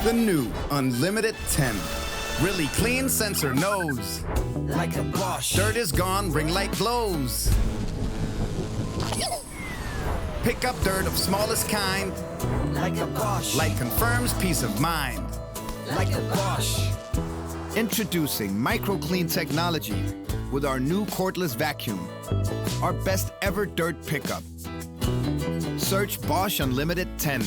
The new Unlimited 10. Really clean sensor knows. Like a Bosch. Dirt is gone, ring light glows. Pick up dirt of smallest kind. Like a Bosch. Light confirms peace of mind. Like a Bosch. Introducing MicroClean technology with our new cordless vacuum. Our best ever dirt pickup. Search Bosch Unlimited 10.